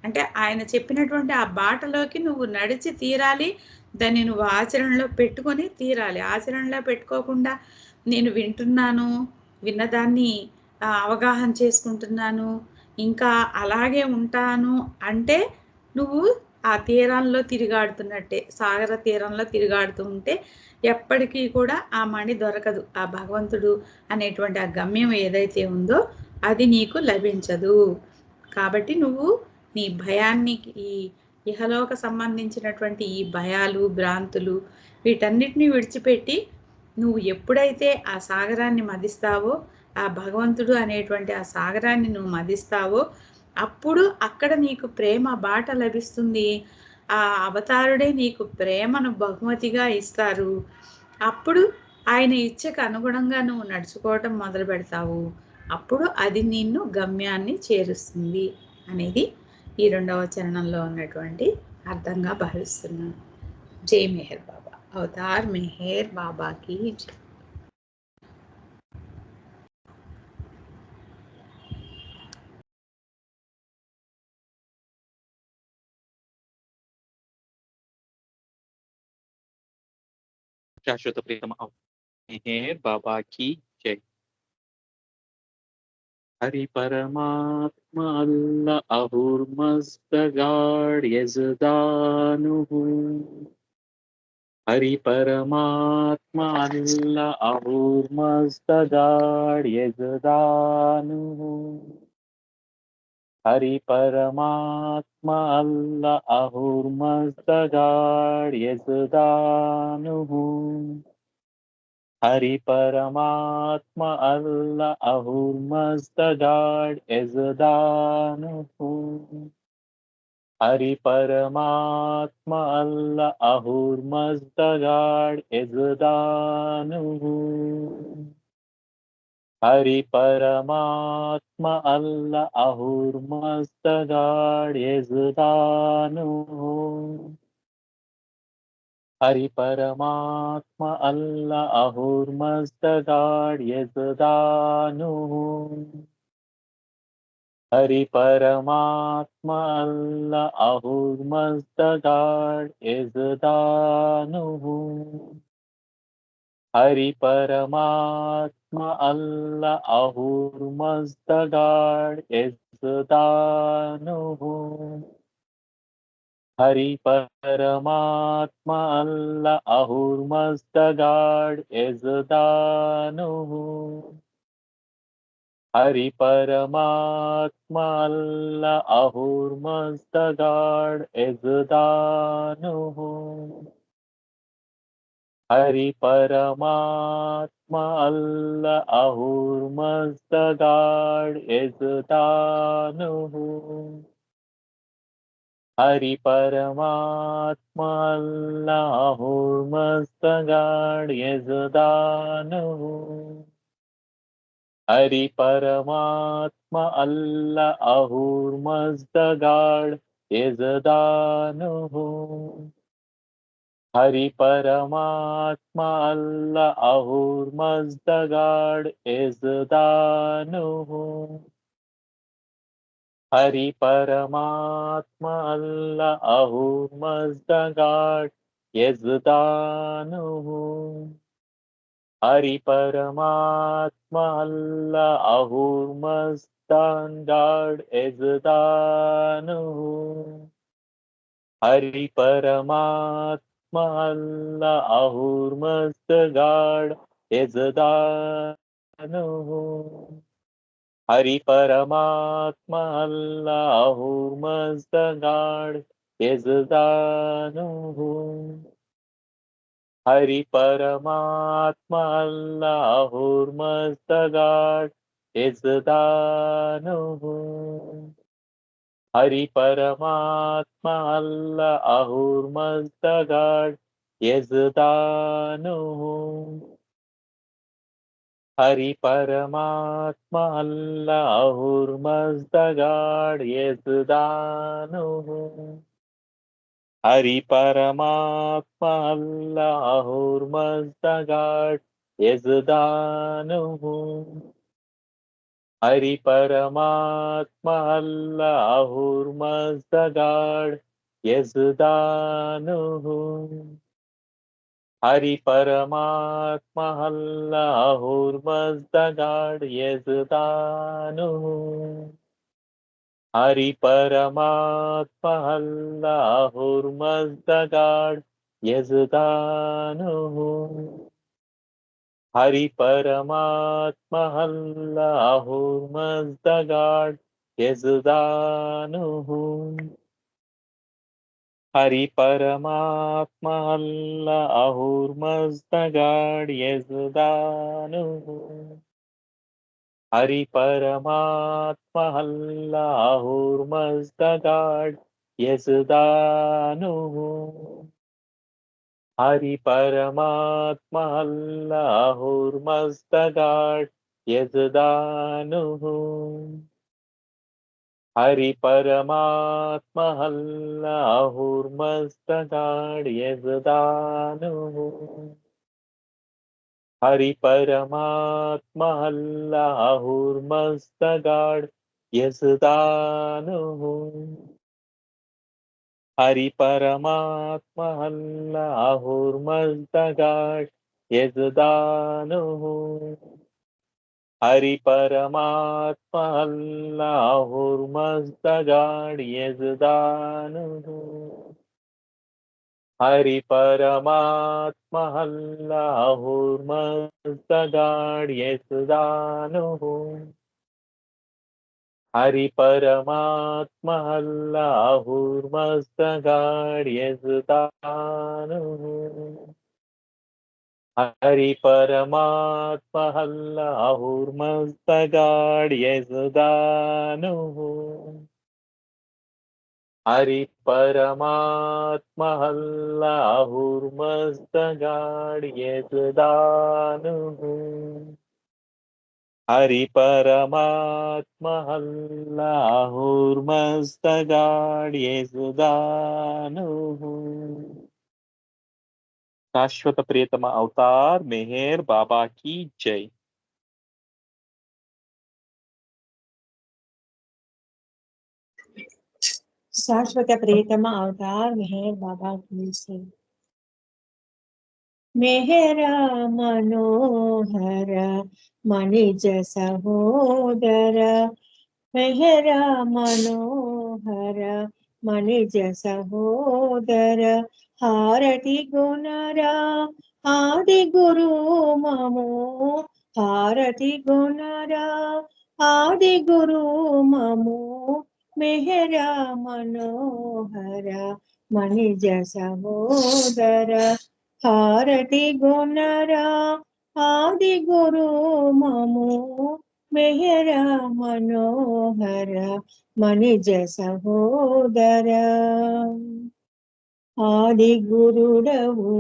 అంటే ఆయన చెప్పినటువంటి ఆ బాటలోకి నువ్వు నడిచి తీరాలి. దాన్ని నువ్వు ఆచరణలో పెట్టుకొని తీరాలి. ఆచరణలో పెట్టుకోకుండా నేను వింటున్నాను, విన్నదాన్ని అవగాహన చేసుకుంటున్నాను, ఇంకా అలాగే ఉంటాను అంటే నువ్వు ఆ తీరంలో తిరిగాడుతున్నట్టే. సాగర తీరంలో తిరిగాడుతూ ఉంటే ఎప్పటికీ కూడా ఆ మణి దొరకదు. ఆ భగవంతుడు అనేటువంటి ఆ గమ్యం ఏదైతే ఉందో అది నీకు లభించదు. కాబట్టి నువ్వు నీ భయాన్ని, ఈ ఇహలోక సంబంధించినటువంటి ఈ భయాలు, భ్రాంతులు వీటన్నిటిని విడిచిపెట్టి నువ్వు ఎప్పుడైతే ఆ సాగరాన్ని మదిస్తావో, ఆ భగవంతుడు అనేటువంటి ఆ సాగరాన్ని నువ్వు మదిస్తావో అప్పుడు అక్కడ నీకు ప్రేమ బాట లభిస్తుంది. ఆ అవతారుడే నీకు ప్రేమను బహుమతిగా ఇస్తారు. అప్పుడు ఆయన ఇచ్చకు అనుగుణంగా నువ్వు నడుచుకోవటం మొదలు పెడతావు. అప్పుడు అది నిన్ను గమ్యాన్ని చేరుస్తుంది అనేది ఈ 2వ చరణంలో ఉన్నటువంటి అర్థంగా భావిస్తున్నాను. జై మెహర్ బాబా. అవతార్ మెహర్ బాబాకి జై. శాశ్వత ప్రియతమ మెహర్ బాబా की जय. हरि परमात्मा अल्लाह अहुर मस्तगाड यजदानुहु. हरि परमात्मा अल्लाह अहुर मस्तगाड यजदानुहु. हरि परमात्मा अल्लाह अहुर मस्तगाड यजदानुहु. हरि परमात्मा अल्लाह अहुर मस्तगाड यजदानुहु. हरि परमात्मा अल्लाह अहुर मस्तगाड यजदानुहु. हरि परमात्मा अल्लाह अहुर मस्तगाड यजदानुहु. हरि परमात्मा अल्लाह अहुर मस्तगाड यजदानुहु. हरि परमात्मा अल्लाह अहुर मस्तगाड यजदानुहु. हरि परमात्मा अल्लाह अहुर मस्तगाड यजदानुहु. हरि परमात्मा अल्लाह अहुर मस्तगाड यजदानुहु. हरि परमात्मा अल्लाह अहुर मस्तगाड यजदानुहु. हरि परमात्मा अल्लाह अहुर मस्तगाड यजदानुहु. हरि परमात्मा अल्लाह अहुर मस्तगाड यजदानुहु. हरि परमात्मा अल्लाह अहुर मस्तगाड यजदानुहु. हरि परमात्मा अल्लाह अहुर मस्तगाड यजदानुहु. हरि परमात्मा अल्लाह अहुर मस्तगाड यजदानुहु. हरि परमात्मा अल्लाह अहुर standard is Danu. Hari Paramatma Allah Ahur Mast God is Danu. Hari Paramatma Allah Ahur Mast God is Danu. Hari Paramatma Allah Ahur Mast God is Danu. Hari Paramatma Allah Ahur Mast God is Danu. Hari Paramatma Allah Ahur Mast God is Danu. Hari Paramatma Allah Ahur Mast God is Danu. Hari Paramatma Allah Ahur Mast God is Danu. Hari Paramatma Allah Ahur Mast God is Danu. Hari Paramatma Allah Ahur Mast God is Danu. Hari Paramatma Allah Ahur Mast God is Danu. Hari Paramatma Allah Ahur Mast God is Danu. Hari Paramatma Allah Ahur Mast God is Danu. Hari Paramatma Allah Ahur Mast God is Danu. Hari Paramatma Allah Ahur Mast God is Danu. Hari Paramatma Allah Ahur Mast God is Danu. Hari Paramatma Allah Ahur Mast God is Danu. Hari Paramatma Allah Ahur Mast God is Danu. Hari Paramatma Allah Ahur Mast God is Danu. Hari Paramatma Allah Ahur Mast God is Danu. Hari Paramatma Allah Ahur Mast God is Danu. Hari Paramatma Allah Ahur Mast God is Danu. Hari Paramatma Allah Ahur Mast God is Danu. शाश्वत प्रियतम अवतार मेहर बाबा की जय। शाश्वत प्रियतम अवतार मेहर बाबा की जय। मेहरा मनोहर मणिज सहोदर, मेहरा मनोहर मणिज सहोदर, हारति गुणरा आदि गुरु ममो, हारति गुणरा आदि गुरु ममो, मेहरा मनोहर मणिज सहोदर, हारति गुणरा आदि गुरु ममो, मेहरा मनोहर मणिज सहोदर। आदि गुरुडवु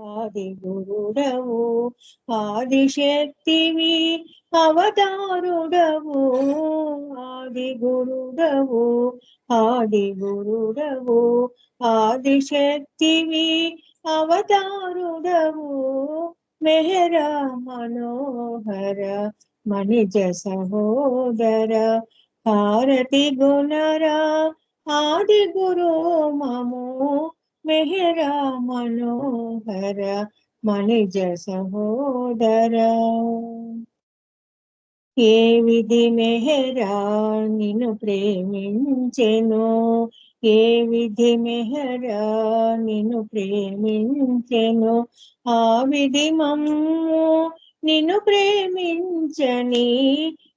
आदि गुरुडवु आदिशक्तिवि अवतारुडवु, आदि गुरुडवु आदि गुरुडवु आदिशक्तिवि अवतारुडवु, मेहरा मनोहर मणिज सहोदर, हारति गुणरा आदि गुरु ममो, मेहरा मनोहर मणिज सहोदर। ఏ విధి మెహరా నిన్ను ప్రేమించెను, ఏ విధి మెహరా నిన్ను ప్రేమించెను, ఆ విధి మమ్ము నిన్ను ప్రేమించని,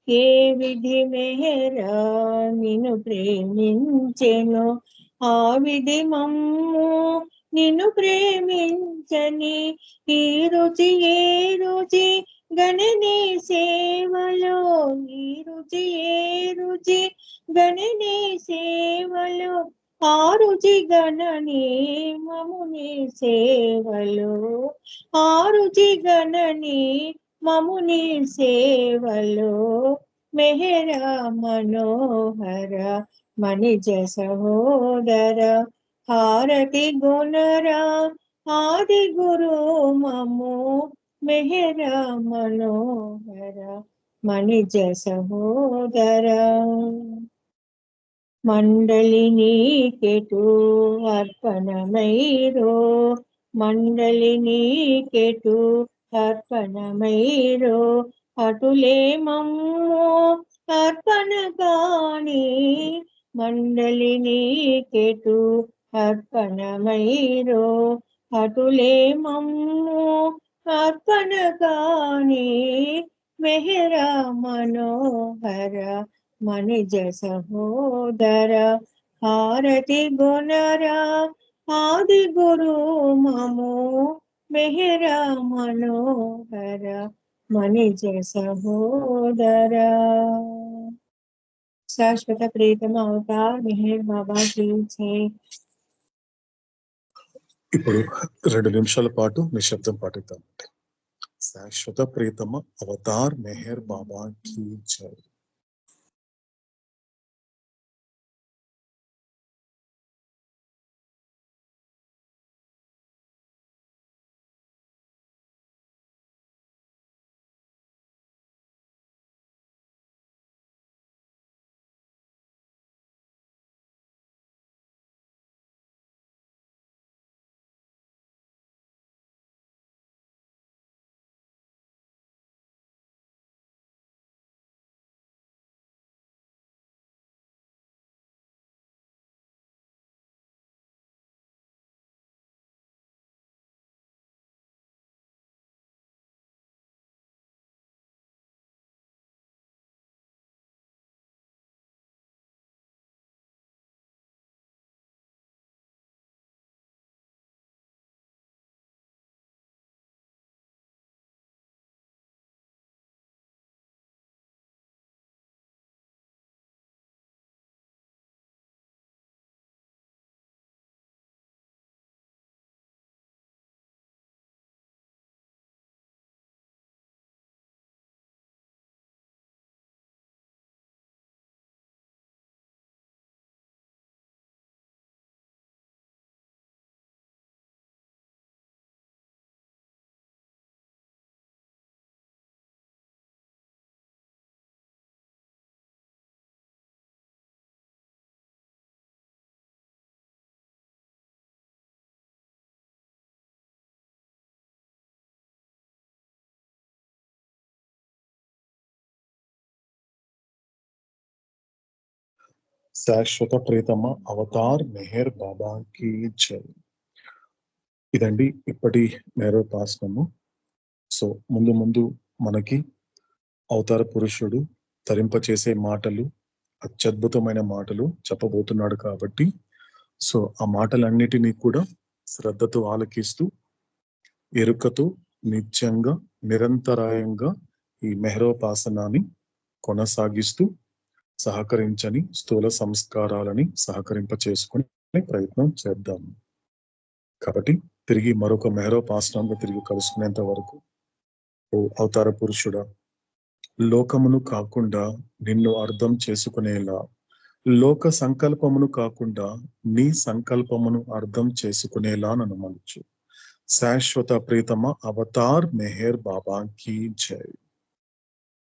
ఏ విధి మెహరా నిన్ను ప్రేమించెను, ఆ విధి మమ్ము నిన్ను ప్రేమించని, ఈ రుచి ఏ రుచి గణని సేవలో, ఈ రుచి ఏ రుచి గణని సేవలో, ఆ రుచి గణని మముని సేవలో, ఆ రుచి గణని మముని సేవలో, మెహరా మనోహర మణిజ సహోదర, హారతి గుణరా ఆది గురు మము, మెహరా మనోహర మణిజ సహోదర. మండలి నీకెటు అర్పణమైరో, మండలి నీకెటు అర్పణమైరో, అటులే మమ్ము అర్పణ కాని, మండలి నీకెటు అర్పణమైరో, అటులే మమ్ము అర్పణ కాని, మెహరా మనోహర మణిజ సహోదర, హారతి గుణరా ఆది గురు మము, మెహరా మనోహర మణిజ సహోదర. శాశ్వత ప్రీతమ అవతార్ మెహర్ బాబా కీ జై. ఇప్పుడు 2 నిమిషాల పాటు నిశ్శబ్దం పాటిద్దాం. శాశ్వత ప్రీతమ అవతార్ మెహర్ బాబా కీ జై. శాశ్వత ప్రీతమ అవతార్ మెహర్ బాబా కీ జై. ఇదండి ఇప్పటి మేరోపాసనము. సో ముందు ముందు మనకి అవతార పురుషుడు తరింపచేసే మాటలు, అత్యద్భుతమైన మాటలు చెప్పబోతున్నాడు కాబట్టి, సో ఆ మాటలన్నిటినీ కూడా శ్రద్ధతో ఆలకిస్తూ, ఎరుకతో నిత్యంగా నిరంతరాయంగా ఈ మెహరోపాసనాన్ని కొనసాగిస్తూ సహకరించని స్థూల సంస్కారాలని సహకరింప చేసుకునే ప్రయత్నం చేద్దాం. కాబట్టి తిరిగి మరొక మెహరోపాసనంగా తిరిగి కలుసుకునేంత వరకు, ఓ అవతార పురుషుడా, లోకమును కాకుండా నిన్ను అర్థం చేసుకునేలా, లోక సంకల్పమును కాకుండా నీ సంకల్పమును అర్థం చేసుకునేలా నన్ను మలుచు. శాశ్వత ప్రీతమ అవతార్ మెహర్ బాబా కీ జై.